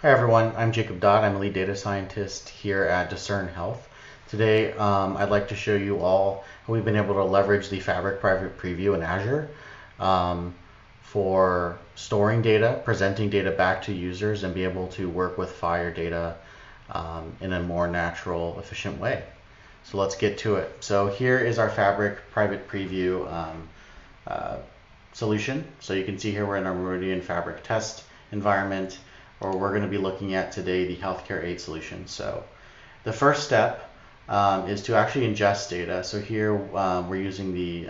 Hi everyone, I'm Jacob Dodd. I'm a lead data scientist here at Discern Health. Today I'd like to show you all how we've been able to leverage the Fabric Private Preview in Azure for storing data, presenting data back to users, and be able to work with FHIR data in a more natural, efficient way. So let's get to it. So here is our Fabric Private Preview solution. So you can see here we're in our Meridian Fabric test environment, or we're going to be looking at today the healthcare aid solution. So the first step is to actually ingest data. So here we're using the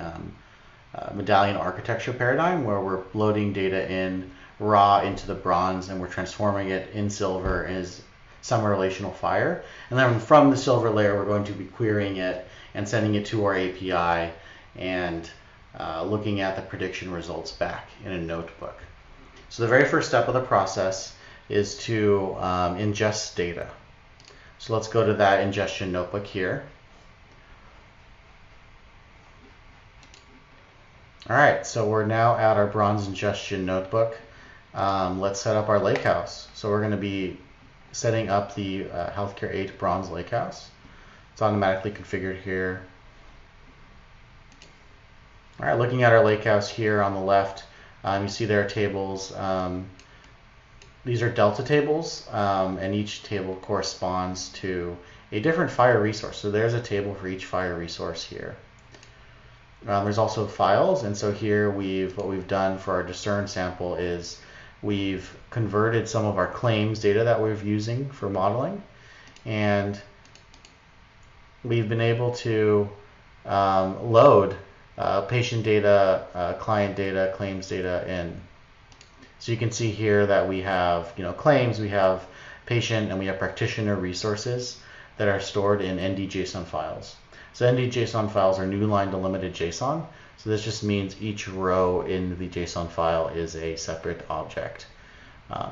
medallion architecture paradigm, where we're loading data in raw into the bronze, and we're transforming it in silver as some relational FHIR. And then from the silver layer, we're going to be querying it and sending it to our API and looking at the prediction results back in a notebook. So the very first step of the process is to ingest data. So let's go to that ingestion notebook here. All right, so we're now at our bronze ingestion notebook. Let's set up our lakehouse. So we're going to be setting up the Healthcare 8 bronze lakehouse. It's automatically configured here. All right, looking at our lakehouse here on the left, you see there are tables. These are delta tables, and each table corresponds to a different FHIR resource. So there's a table for each FHIR resource here. There's also files, and so here what we've done for our discern sample is we've converted some of our claims data that we're using for modeling, and we've been able to load patient data, client data, claims data in. So you can see here that we have, claims, we have patient, and we have practitioner resources that are stored in ND-JSON files. So ND-JSON files are new line delimited JSON. So this just means each row in the JSON file is a separate object.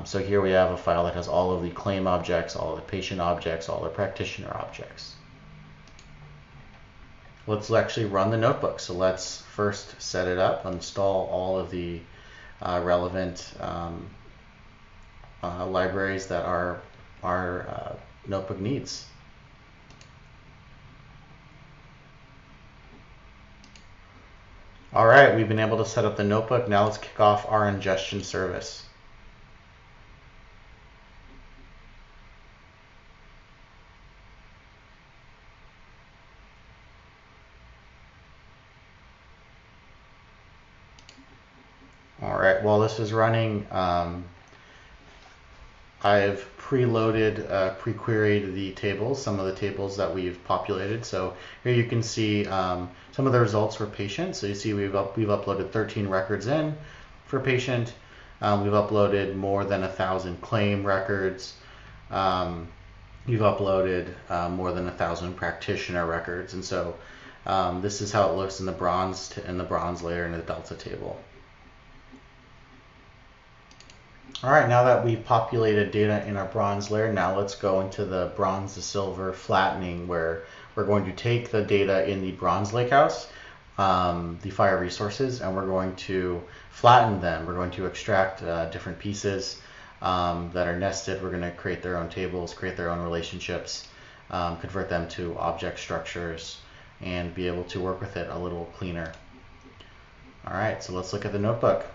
So here we have a file that has all of the claim objects, all of the patient objects, all the practitioner objects. Let's actually run the notebook. So let's first set it up, install all of the relevant libraries that our notebook needs. All right, we've been able to set up the notebook. Now let's kick off our ingestion service. All right, while this is running, I've preloaded, pre-queried the tables, some of the tables that we've populated. So here you can see some of the results for patient. So you see we've uploaded 13 records in for patient. We've uploaded more than 1,000 claim records. We've uploaded more than 1,000 practitioner records. And so this is how it looks in the bronze layer in the delta table. All right, now that we've populated data in our bronze layer, now let's go into the bronze to silver flattening, where we're going to take the data in the bronze lakehouse, the FHIR resources, and we're going to flatten them. We're going to extract different pieces that are nested. We're going to create their own tables, create their own relationships, convert them to object structures, and be able to work with it a little cleaner. All right, so let's look at the notebook.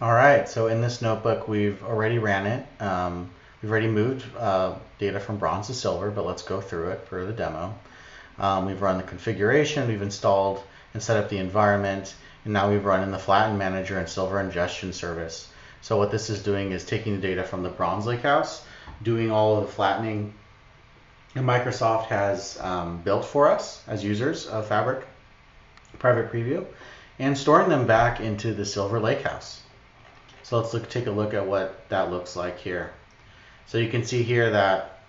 All right, so in this notebook, we've already ran it. We've already moved data from bronze to silver, but let's go through it for the demo. We've run the configuration, we've installed and set up the environment, and now we've run in the flatten manager and silver ingestion service. So what this is doing is taking the data from the bronze lakehouse, doing all of the flattening that Microsoft has built for us as users of Fabric Private Preview, and storing them back into the silver lakehouse. So let's take a look at what that looks like here. So you can see here that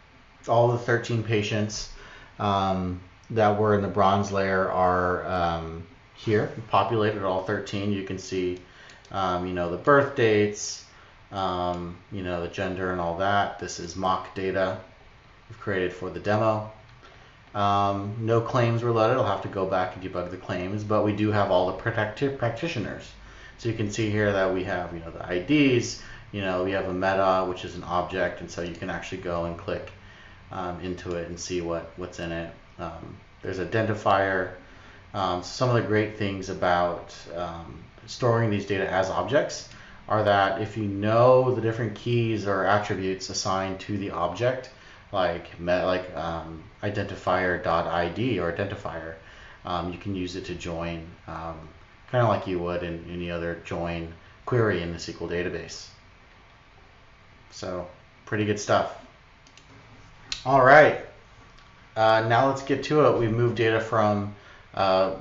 all the 13 patients that were in the bronze layer are here, populated all 13. You can see, the birth dates, the gender and all that. This is mock data we've created for the demo. No claims were loaded. I'll have to go back and debug the claims, but we do have all the practitioners. So you can see here that we have, the IDs, we have a meta, which is an object, and so you can actually go and click into it and see what's in it. There's identifier. Some of the great things about storing these data as objects are that if you know the different keys or attributes assigned to the object, like identifier.id or identifier, you can use it to join, kind of like you would in any other join query in the SQL database. So pretty good stuff. All right, now let's get to it. We've moved data from,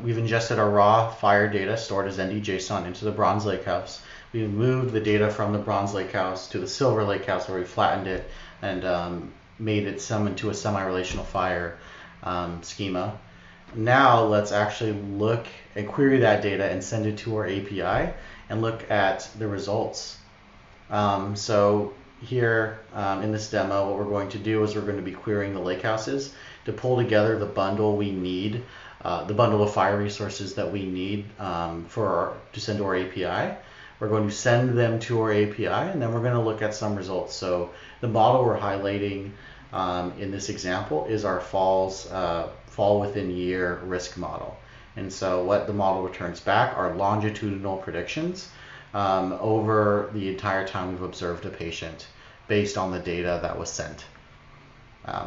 we've ingested our raw FHIR data stored as ND-JSON into the Bronze Lakehouse. We moved the data from the Bronze Lakehouse to the Silver Lakehouse, where we flattened it and made it into a semi-relational FHIR schema. Now let's actually look and query that data and send it to our API and look at the results. So here in this demo, what we're going to do is we're going to be querying the lakehouses to pull together the bundle we need, the bundle of FHIR resources that we need to send to our API. We're going to send them to our API, and then we're going to look at some results. So the model we're highlighting in this example is our fall within year risk model. And so what the model returns back are longitudinal predictions over the entire time we've observed a patient based on the data that was sent.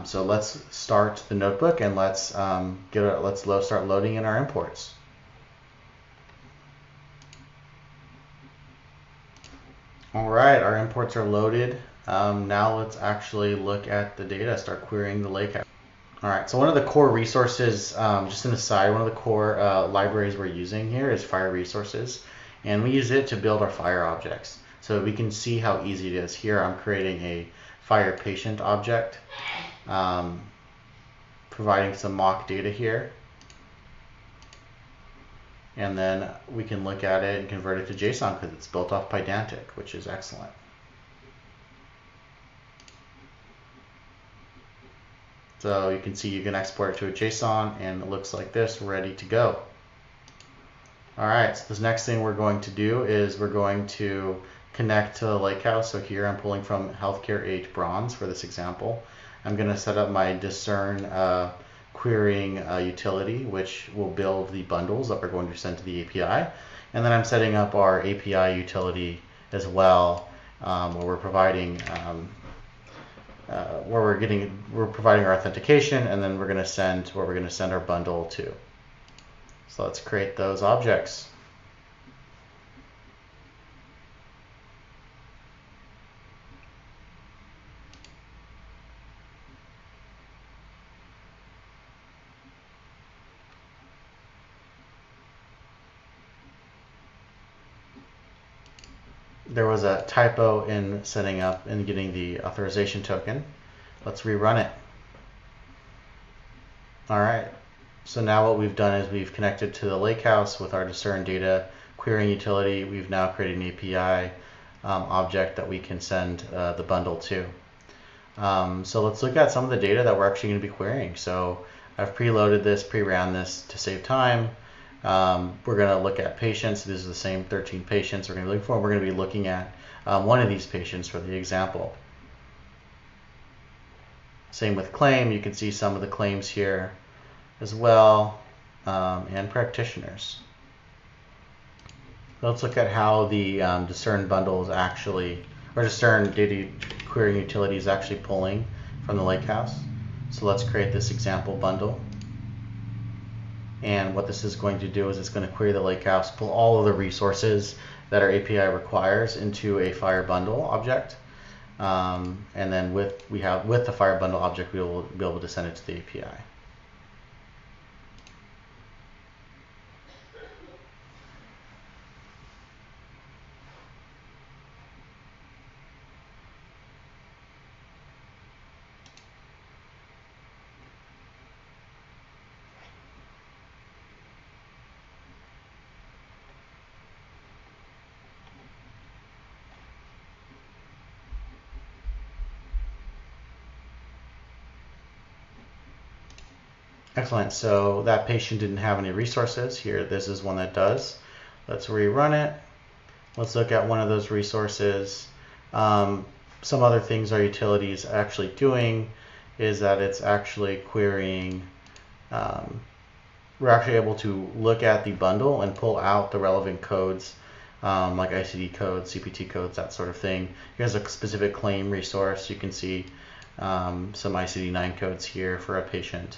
So let's start the notebook and let's start loading in our imports. All right, our imports are loaded. Now let's actually look at the data, start querying the lakehouse. All right, so one of the core resources, just an aside, one of the core libraries we're using here is FHIR resources, and we use it to build our FHIR objects. So we can see how easy it is. Here I'm creating a FHIR patient object, providing some mock data here, and then we can look at it and convert it to JSON because it's built off Pydantic, which is excellent. So you can see you can export it to a JSON and it looks like this, ready to go. All right, so this next thing we're going to do is we're going to connect to the lakehouse. So here I'm pulling from Healthcare Age Bronze for this example. I'm going to set up my Discern querying utility, which will build the bundles that we're going to send to the API. And then I'm setting up our API utility as well, where we're providing we're providing our authentication, and then we're going to send our bundle to. So let's create those objects. There was a typo in setting up and getting the authorization token. Let's rerun it. All right, so now what we've done is we've connected to the lakehouse with our Discern data querying utility. We've now created an API object that we can send the bundle to. So let's look at some of the data that we're actually going to be querying. So I've preloaded this, pre-ran this to save time. We're going to look at patients. This is the same 13 patients we're going to be looking for. We're going to be looking at one of these patients for the example. Same with claim. You can see some of the claims here as well, and practitioners. Let's look at how the Discern bundle is actually, or Discern data querying utility is actually pulling from the lakehouse. So let's create this example bundle. And what this is going to do is it's going to query the lakehouse, pull all of the resources that our API requires into a FHIR bundle object. And then with the FHIR bundle object, we will be able to send it to the API. Excellent, so that patient didn't have any resources. Here, this is one that does. Let's rerun it. Let's look at one of those resources. Some other things our utility is actually doing is that it's actually querying. We're actually able to look at the bundle and pull out the relevant codes, like ICD codes, CPT codes, that sort of thing. Here's a specific claim resource. You can see some ICD-9 codes here for a patient,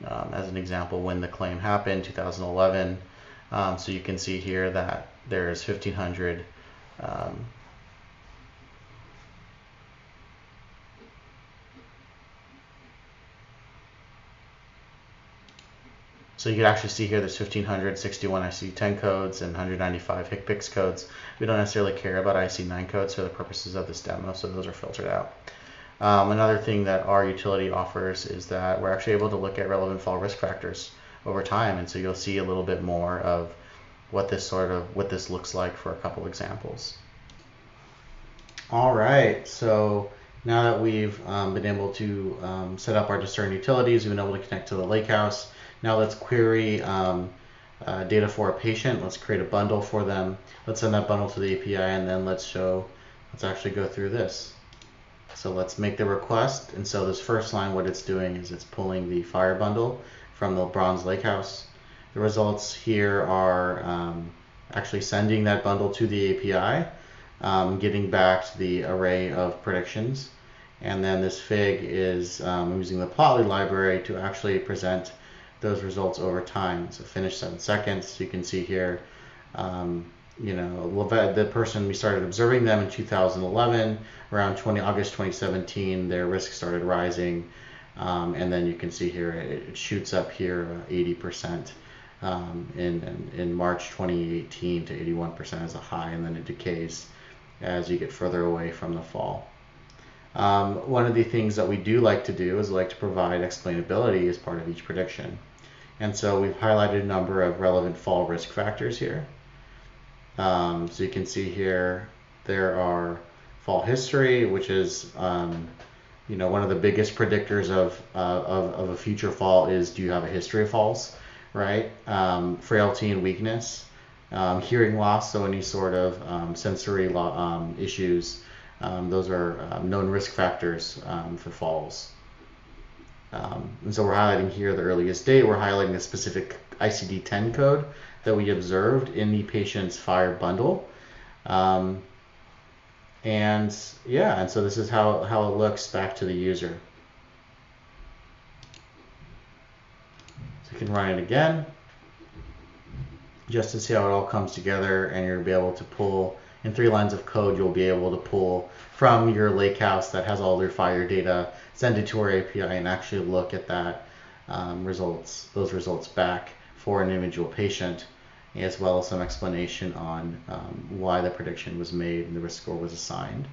as an example, when the claim happened, 2011. So you can see here that there's 1,500 So you can actually see here there's 1,561 ICD-10 codes and 195 HCPCS codes. We don't necessarily care about ICD-9 codes for the purposes of this demo, so those are filtered out. Another thing that our utility offers is that we're actually able to look at relevant fall risk factors over time, and so you'll see a little bit more of what this looks like for a couple examples. All right, so now that we've been able to set up our Discern utilities, we've been able to connect to the Lakehouse. Now let's query data for a patient. Let's create a bundle for them. Let's send that bundle to the API, and then let's actually go through this. So let's make the request. And so this first line, what it's doing is it's pulling the FHIR bundle from the Bronze Lakehouse. The results here are actually sending that bundle to the API, getting back the array of predictions. And then this FIG is using the Plotly library to actually present those results over time. So finish 7 seconds. You can see here, the person, we started observing them in 2011. Around August 2017, their risk started rising. And then you can see here, it shoots up here 80% in March 2018 to 81% as a high, and then it decays as you get further away from the fall. One of the things that we do like to do is like to provide explainability as part of each prediction. And so we've highlighted a number of relevant fall risk factors here. So you can see here there are fall history, which is one of the biggest predictors of a future fall is, do you have a history of falls, right? Frailty and weakness, hearing loss, so any sort of sensory issues. Those are known risk factors for falls. And so we're highlighting here the earliest date. We're highlighting the specific ICD-10 code that we observed in the patient's FHIR bundle. And so this is how it looks back to the user. So you can run it again just to see how it all comes together, and you'll be able to pull in 3 lines of code. You'll be able to pull from your Lakehouse that has all your FHIR data, send it to our API, and actually look at that those results back for an individual patient, as well as some explanation on why the prediction was made and the risk score was assigned.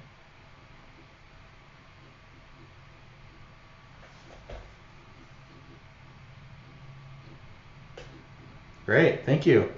Great, thank you.